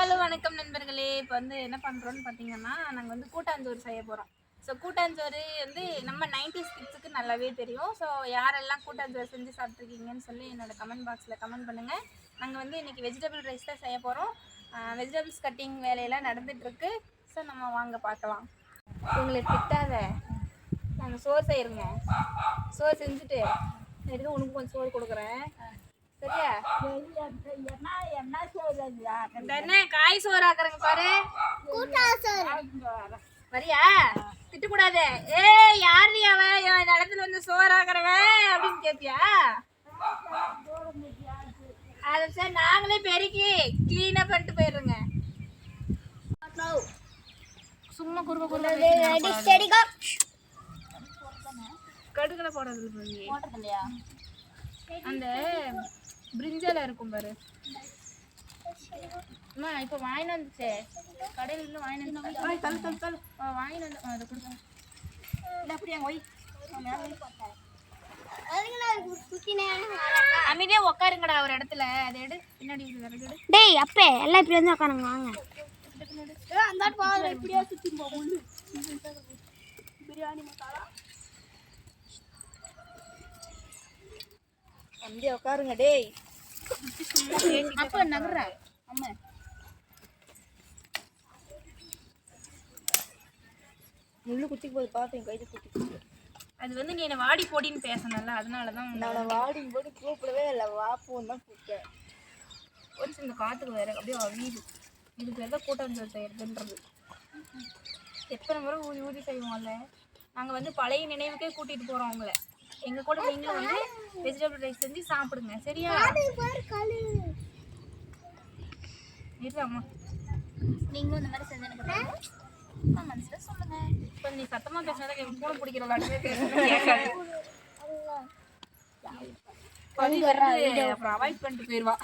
Hello வணக்கம் நண்பர்களே. இப்போ வந்து என்ன பண்ணுறோன்னு பார்த்தீங்கன்னா, நாங்கள் வந்து கூட்டாஞ்சோறு செய்ய போகிறோம். ஸோ கூட்டாஞ்சோறு வந்து நம்ம 90s கிட்ஸுக்கு நல்லாவே தெரியும். ஸோ யாரெல்லாம் கூட்டாஞ்சோறு செஞ்சு சாப்பிட்ருக்கீங்கன்னு சொல்லி என்னோட கமெண்ட் பாக்ஸில் கமெண்ட் பண்ணுங்கள். நாங்கள் வந்து இன்றைக்கி வெஜிடபிள் ரைஸ் தான் செய்ய போகிறோம். வெஜிடபிள்ஸ் கட்டிங் வேலையெல்லாம் நடந்துகிட்ருக்கு. ஸோ நம்ம வாங்க பார்க்கலாம். உங்களுக்கு திட்டாத, நாங்கள் சோறு செய்கிறோங்க. சோறு செஞ்சுட்டு எடுத்து உனக்கு கொஞ்சம் சோறு கொடுக்குறேன், சரியா? என்ன காய் சோறு ஆக்குறங்க பாரு. வரியா? திட்டக்கூடாது. யாரு அவன் இடத்துல வந்து சோறு ஆக்குறவன் அப்படின்னு கேப்பியா? அதை சார் நாங்களே பெருக்கி கிளீனா பண்ணிட்டு போயிடுறோங்க. சும்மா குறுக்க குறுக்க கடுகளை போடுறது இல்லையா? அந்த பிரிஞ்சால இருக்கும் பாரு. அம்மா இப்போ வாங்கிட்டு வந்துச்சே கடையில் இல்லை, வாங்கிட்டு வந்து வாங்கிட்டு வந்து அதை கொடுங்க. இல்லை அப்படியா? ஒய் அமைதியா உட்காருங்கடா ஒரு இடத்துல. அதை எடு, பின்னாடி விறகு. டேய் அப்பே எல்லாம் இப்படி வந்து உட்காருங்க வாங்க. இப்படியா சுற்றி போகும் பிரியாணி மசாலா. அப்படியே உட்காருங்க. டேய் அப்ப நகர்ற அம்மா. முள்ளு குத்திக்கு போது பார்த்தேன், கைது குத்தி. அது வந்து நீ என்ன வாடி போடின்னு பேசணும்ல, அதனாலதான் நான் வாடி போடி கூப்பிடவே இல்லை. வாப்போன்னு தான் கூப்பிட்டேன். ஒரு இந்த காற்றுக்கு வேற அப்படியே வீடு இதுக்கு எதாவது கூட்டாஞ்சோறு செய்யறதுன்றது. எத்தனை முறை ஊதி ஊதி செய்வோம்ல. நாங்கள் வந்து பழைய நினைவுக்கே கூட்டிகிட்டு போகிறோம் அவங்கள. எங்கள் கூட நீங்களும் வந்து வெஜிடபிள் ரைஸ் செஞ்சு சாப்பிடுங்க, சரியா? இருமா, நீங்களும் இந்த மாதிரி செஞ்சு எனக்கு மனசில் சொல்லுங்க. இப்போ நீ சத்தமாக பேசினதை ஃபோன் பிடிக்கிற விளாட்டுமே கேட்காது. அப்புறம் அவாய்ட் பண்ணிட்டு போயிடுவா.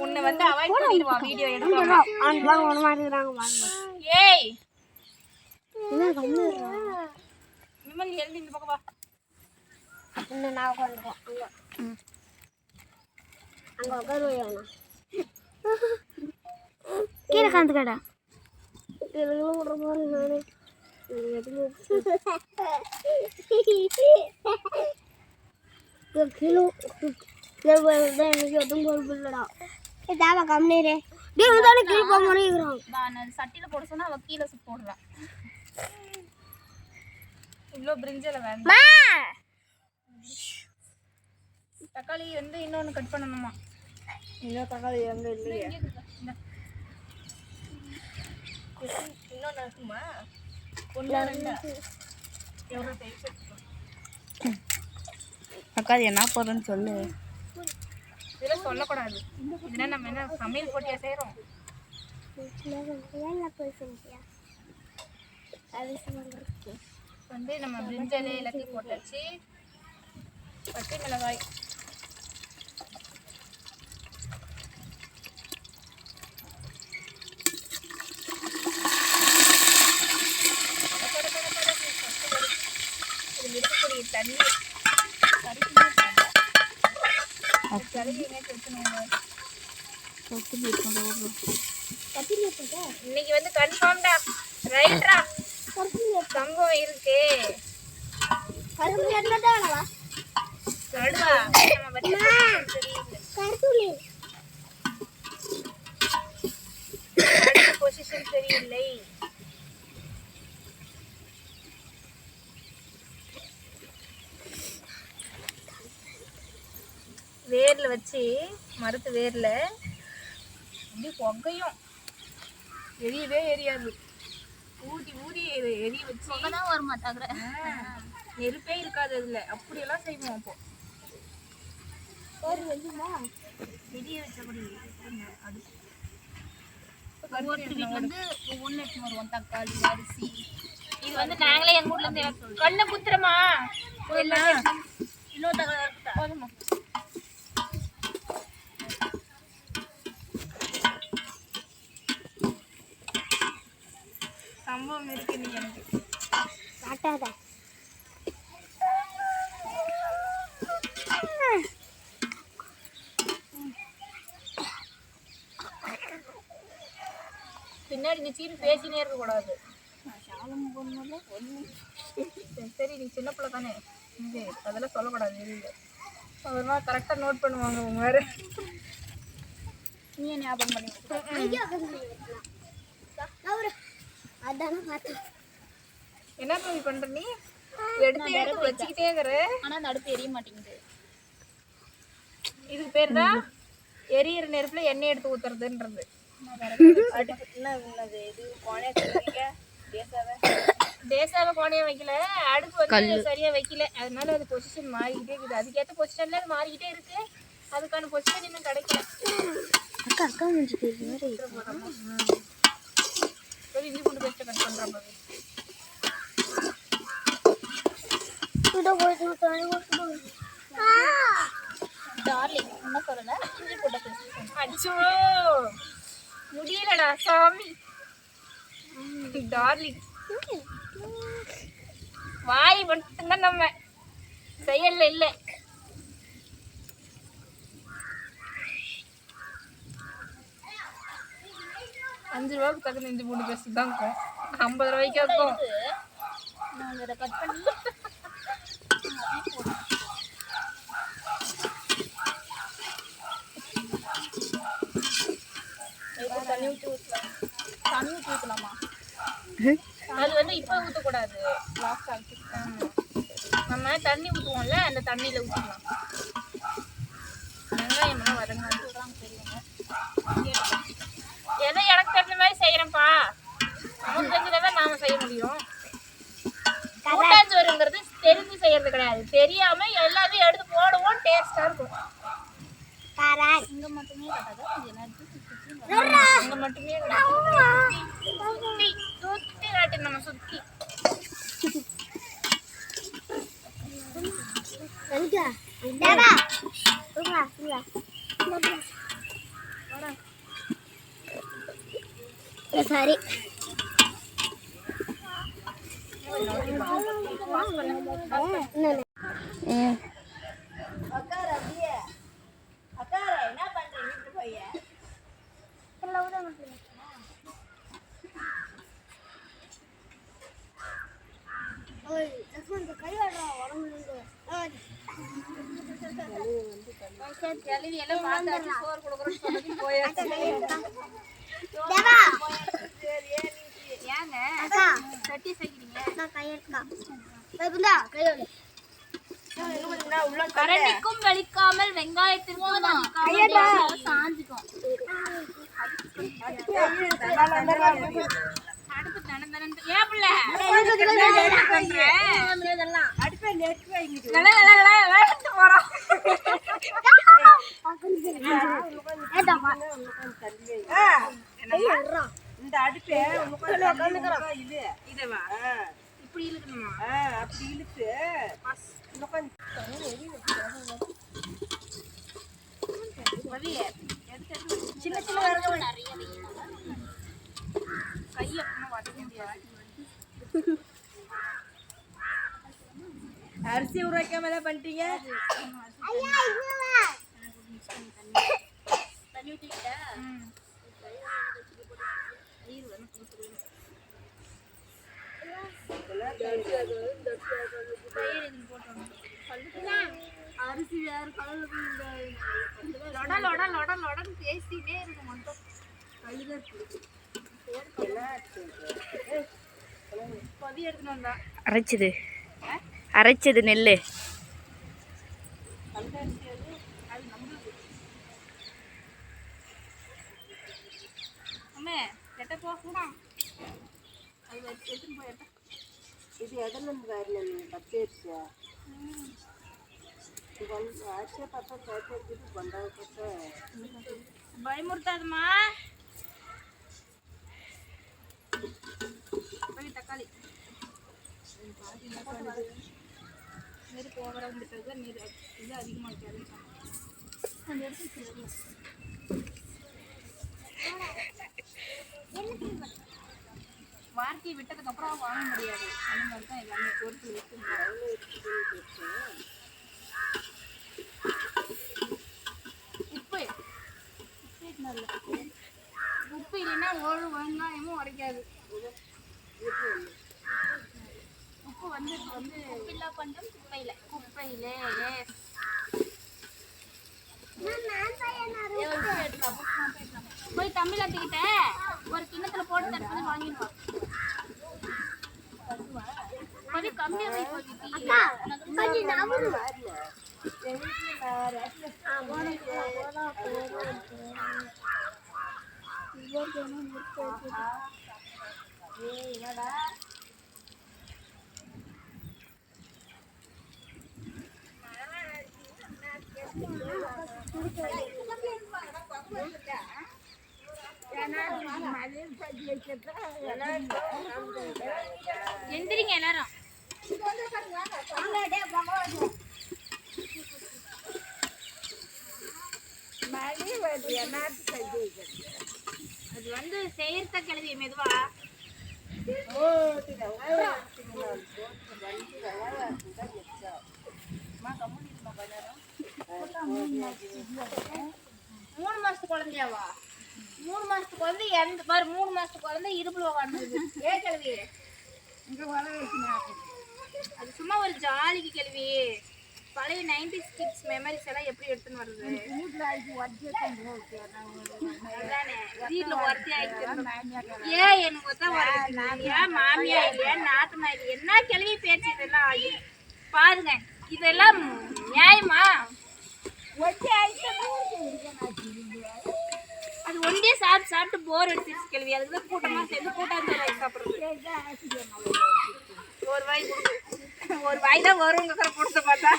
உன்னை வந்து அவாய்ட் பண்ணிடுவா வீடியோ எடுக்க. ஏய் விமல் எழுதி இந்த பக்கம் வா. நான் உட்காந்துருக்கோம் அங்கே உட்காருவேன். கீழே காந்து கடை விடுற மாதிரி நானே கிலோ எனக்கு எதுவும் பொறுப்பு இல்லைடா. தேவை கம்மிரே கீழே போக முடியும். நான் சட்டியில் போட சொன்னா அவள் கீழே போடுறான். இவ்வளோ பிரிஞ்சில் வேண்டாம். தக்காளி வந்து இன்னொன்று கட் பண்ணணுமா? இன்னும் தக்காளி எங்கே இல்லையே. இன்னொன்று இருக்குமா? எவ்வளோ தக்காளி என்ன போடுறேன்னு சொல்லு. இதெல்லாம் சொல்லக்கூடாது. இதெல்லாம் நம்ம என்ன சமையல் போட்டியாக செய்கிறோம்? வந்து நம்ம பிரிஞ்சாலே எல்லாத்தையும் போட்டாச்சு. பச்சை மிளகாய், இதில் இருக்கக்கூடிய தண்ணி இன்னைக்கு வந்து கன்ஃபார்ம்டா, ரைட்ரா சம்பவம் இருக்கு. பொசிஷன் சரியில்லை. வேர்ல வச்சு மரத்து வேர்ல அப்படி பொகையும் எரியவே எரியாது. ஊதி ஊதி எரிய வச்சு தான் வர மாட்டாங்க. நெருப்பே இருக்காது அதுல. அப்படியெல்லாம் செய்வோம். அப்போ வெடிய வச்சபடி ஒவ்வொரு வீட்டுல இருந்து ஒவ்வொன்று எடுத்துன்னு வருவோம். தக்காளி, அரிசி. இது வந்து நாங்களே எங்க ஊர்ல இருந்து கண்ணை குத்துறமா இன்னொரு தக்காளி போதுமா? சம்பவம் இருக்கு நீ எனக்கு காட்டாத. பின்னாடி நிச்சயம் பேசினே இருக்கக்கூடாது. சரி நீ சின்ன பிள்ளை தானே, அதெல்லாம் சொல்லக்கூடாது. ஒரு நாள் கரெக்டாக நோட் பண்ணுவாங்க உங்க வேறு. நீ ஞாபகம் பண்ணி என்ன தம்பி பண்ற நீ? எடுத்து வச்சுக்கிட்டே இருக்கிற, ஆனால் அந்த அடுப்பு எரிய மாட்டேங்குது. இதுக்கு பேர் தான் எரியிற நெருப்புல எண்ணெய் எடுத்து ஊத்துறதுன்றது. தேசாவை கோணையா வைக்கல, அடுப்பு வந்து சரியா வைக்கல, அதனால அது பொசிஷன் மாறிக்கிட்டே இருக்குது. அதுக்கேற்ற பொசிஷன்ல அது மாறிக்கிட்டே இருக்கு. அதுக்கான பொசிஷன் இன்னும் கிடைக்கல. சரி இஞ்சி பூண்டு பேஸ்ட் கட் பண்றேன். டார்லிங் என்ன சொல்லல, இஞ்சி பூண்டு பேஸ்ட். அச்சோ முடியலடா சாமி. டார்லிங் வாய் மட்டும்தான் நம்ம செயல்ல இல்லை. ₹5 தகுந்த இஞ்சி பூண்டு பேஸ்ட் தான் இருக்கும். 50 ரூபாய்க்கு இருக்கும். நான் அதை கட் பண்ணி தண்ணி ஊற்றி ஊற்றலாம். தண்ணி ஊற்றி ஊற்றலாமா? அது வந்து இப்போ ஊற்றக்கூடாது, லாஸ்ட் ஆகிட்டு நம்ம தண்ணி ஊற்றுவோம்ல, அந்த தண்ணியில் ஊற்றிக்கலாம். வெங்காயம்லாம் வதங்காது தெரியுங்க. ஏதோ எனக்கு தெரிஞ்ச மாதிரி செய்கிறேன்ப்பா. நமக்கு தெரிஞ்சதான் நாம செய்ய முடியும். கூட்டாஞ்சோறுங்கிறது தெரிஞ்சு செய்யறது கிடையாது, தெரியாம எல்லாமே எடுத்து போடுவோம், டேஸ்டா இருக்கும். இங்க மட்டுமே இங்க மட்டுமே சுத்தி காட்டு, நம்ம சுத்தி சரி சோறு கொடுக்குறோம் போயாச்சு. ஏங்க சட்டி கரண்டிக்கும் வலிக்காமல் வெங்காயத்திற்கும் சாஞ்சிக்கும். அடுப்பு தனந்தனன் ஏன் பிள்ளை போறோம். இந்த அடுப்பே இதுவா இப்படி இழுக்கணுமா? அப்படி இழுத்து சின்ன சின்ன நிறைய கையை வதக்க முடியாது. அரிசி ஊற வைக்காம தான் பண்ணிட்டீங்க. தண்ணி ஊற்றிக்கிட்ட அரிசி வேறு கலர் பேசிட்டே இருக்கு மட்டும் பதி எடுத்துன்னு வந்தா அரைச்சது நெல் இது எதனந்து வரணும் பச்சை அரிசியா? அரிசியை பார்த்தா பச்சை அரிசி கொண்டாட பார்த்தா பயமுறுத்தாதுமா. தக்காளி நெருப்பு ஓவராக முடித்தது தான் நீர் இது அதிகமாக வைக்காது. அந்த எடுத்து வார்த்தையை விட்டதுக்கப்புறம் வாங்க முடியாது. அந்த மாதிரி தான் எல்லாமே பொறுத்து வச்சு உப்பு நல்ல உப்பு இல்லைன்னா ஒரு வெங்காயமும் உரைக்காது. உப்பு வந்து இப்போ வந்து உப்பில்லா பண்டம் குப்பையில போய் தமிழத்துக்கிட்ட ஒரு கிண்ணத்துல போட்டு தட்டு பண்ணி வாங்கிடுவான். கொஞ்சம் கம்மியா வை எந்திரிங்க எல்லாரும். அது வந்து செய்யறத கிளவி மெதுவா மூணு மாசத்து குழந்தையாவா? 3 மாசத்து குழந்தை இறந்து பாரு. 3 மாசத்து குழந்தை இடுப்புல வாழ்ந்தது. ஏ கிழவி அது சும்மா ஒரு ஜாலிக்கு கிழவி. பழைய 90s கிட்ஸ் மெமரிஸ் எல்லாம் எப்படி எடுத்துன்னு வருது? அதானே வீட்டுல ஒருத்தி ஆயிடுச்சு. ஏன் எனக்கு ஏன் மாமியா இல்லையா நாத்தனா இல்லையா? என்ன கிழவி பேச்சு இதெல்லாம் பாருங்க. இதெல்லாம் நியாயமா? அது ஒன்றே சாப்பிட்டு போர் அடிச்சிருச்சு கேள்வி. அதுக்குதான் கூட்டமா சேர்ந்து கூட்டாஞ்சோறு வாங்கி சாப்பிடுறது. ஒரு வாய் தான் வருங்க கொடுத்த பார்த்தா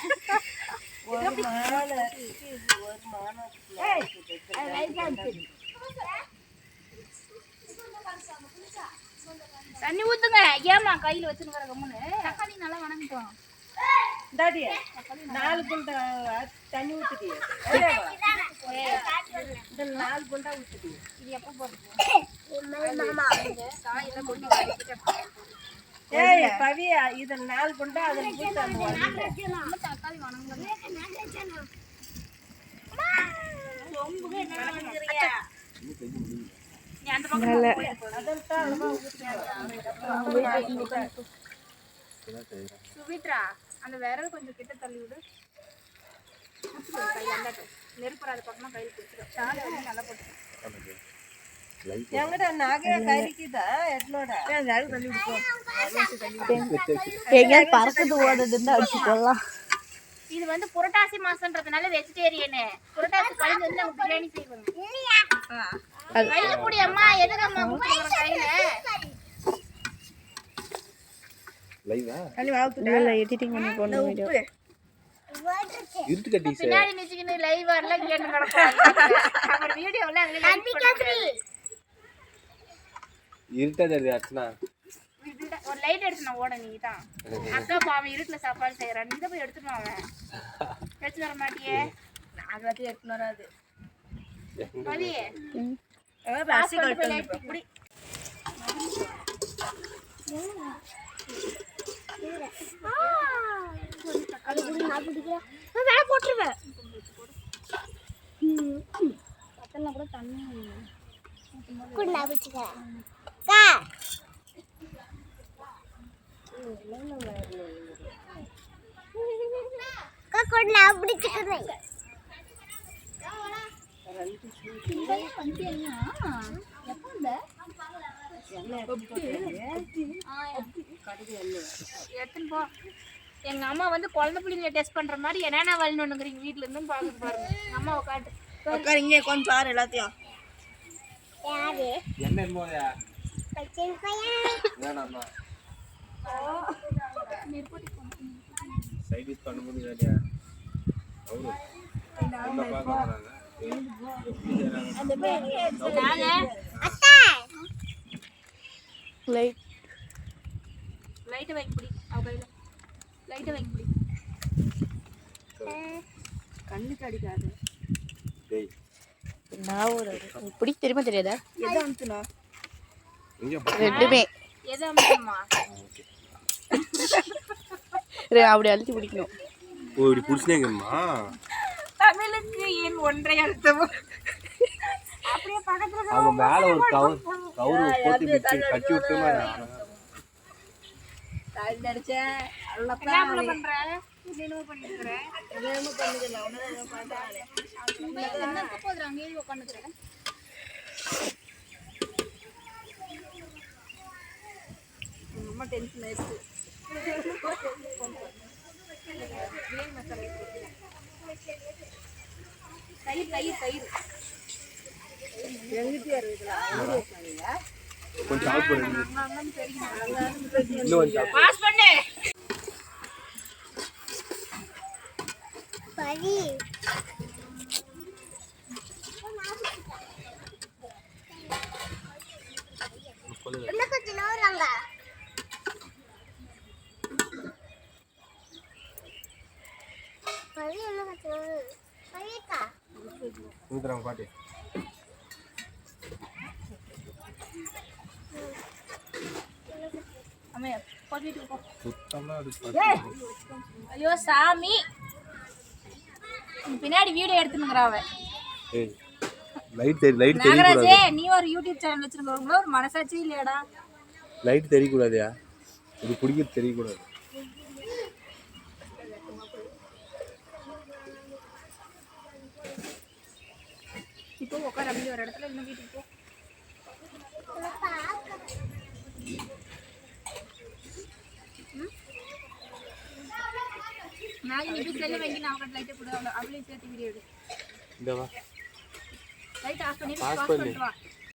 தண்ணி ஊத்துங்க. ஏமா கையில வச்சுருக்கிற கம்முன்னு தக்காளி நல்லா வணங்கிட்டோம். 4 குண்டா தண்ணி ஊத்துடி. 4 குண்டா ஊத்துடி. இது எப்ப போடுறது? ஏய் பவியா, இது 4 குண்டா அதுல ஊத்து. தக்காளி வணங்குங்க. சுமித்ரா அந்த விரல் கொஞ்சம் கிட்ட தள்ளி விடு. நெருப்புறாத பக்கமா கையில் பிடிச்சிடும். சாலை வந்து நல்லா போட்டு எங்கடா நகை கறிக்குதா எட்லோட பறக்குது ஓடுதுன்னு அடிச்சு போடலாம். இது வந்து புரட்டாசி மாசம்ன்றதுனால வெஜிடேரியனு. புரட்டாசி கழிஞ்சு வந்து நம்ம பிரியாணி செய்வாங்க. கையில கூடிய அம்மா எதுக்கம்மா கூப்பிடுற கையில எடிட்டிங் பண்ணி போன வீடியோ பின்னாடி நிச்சுக்கின்னு லைவ் வரலாம் கேட்டு நடக்கும். வீடியோல ஒரு லைட் எடுத்து ஓட. நீ தான் அக்கா பாவம் இருட்டுல சாப்பாடு செய்யறான். நீ போய் எடுத்துட்டு அவன் எடுத்துட்டு வர மாட்டியே. நாகராஜ் எடுத்துன்னு வராது. வலியே போட்டுருவேன். கூட தண்ணி எடுத்துன்னு போ. எங்க அம்மா வந்து குழந்தை பிள்ளைங்க டெஸ்ட் பண்ற மாதிரி என்னென்ன வழினுங்கிறீங்க வீட்டுல இருந்து பாக்குது பாருங்க. எங்க அம்மாவை காட்டு. இங்கே கொஞ்சம் பாரு எல்லாத்தையும். லைட் வைக்க பிடி. அவ கையில லைட் வைக்க பிடி. கண்ணுக்கு அடிக்காது. நான் ஒரு இப்படி தெரியுமா தெரியாதா? எதை அமுத்துனா ரெண்டுமே எது அம்மா அப்படி அழுத்தி பிடிக்கணும். ஓ இப்படி பிடிச்சினேங்கம்மா. தமிழுக்கு ஏன் ஒன்றை அழுத்தவும் அப்படியே பக்கத்துல அவங்க மேல ஒரு கவுரு போட்டு கட்டி விட்டுமா கால் அடிச்சேன் என்ன பண்ற என்னமோ பண்ணிருக்கிற எதுவுமே பண்ணுதில்லை ஒன்றும் பண்ணுறாங்க என்ன போதுறாங்க அங்கேயே உட்காந்துக்கிறேன் ரொம்ப டென்ஷன் ஆயிடுச்சு தயிர் தயிர் தயிர் எங்கிட்டே இருக்குதுல கொஞ்சம் ஆஃப் பண்ணு இன்னும் கொஞ்சம் ஆஃப் பாஸ் பண்ணு பரி என்ன கொஞ்சம் நோறாங்க பரி என்ன கொஞ்சம் பரிக்கா ஊத்துறாங்க பாட்டி அம்மையா போட்டு போ சுத்தமா அது ஐயோ சாமி பின்னாடி வீடியோ எடுத்துனுங்கறாவ ஏய் லைட் தெரியக்கூடாது நாகராஜே நீ ஒரு யூடியூப் சேனல் வச்சிருக்கவங்களோ ஒரு மனசாட்சி இல்லையாடா லைட் தெரியக்கூடாதுயா இது பிடிக்கிறது தெரியக்கூடாது இப்போ உட்கார அப்படி ஒரு இடத்துல இன்னும் வீட்டுக்கு போ நான் நீ செல்ல வாங்கி நான் அவகிட்ட லைட்டை கொடு அவளையும் சேர்த்து வீடியோ எடு இந்த வா லைட் ஆஃப் பண்ணி பாஸ் பாஸ் பண்ணு பண்ணிட்டு வா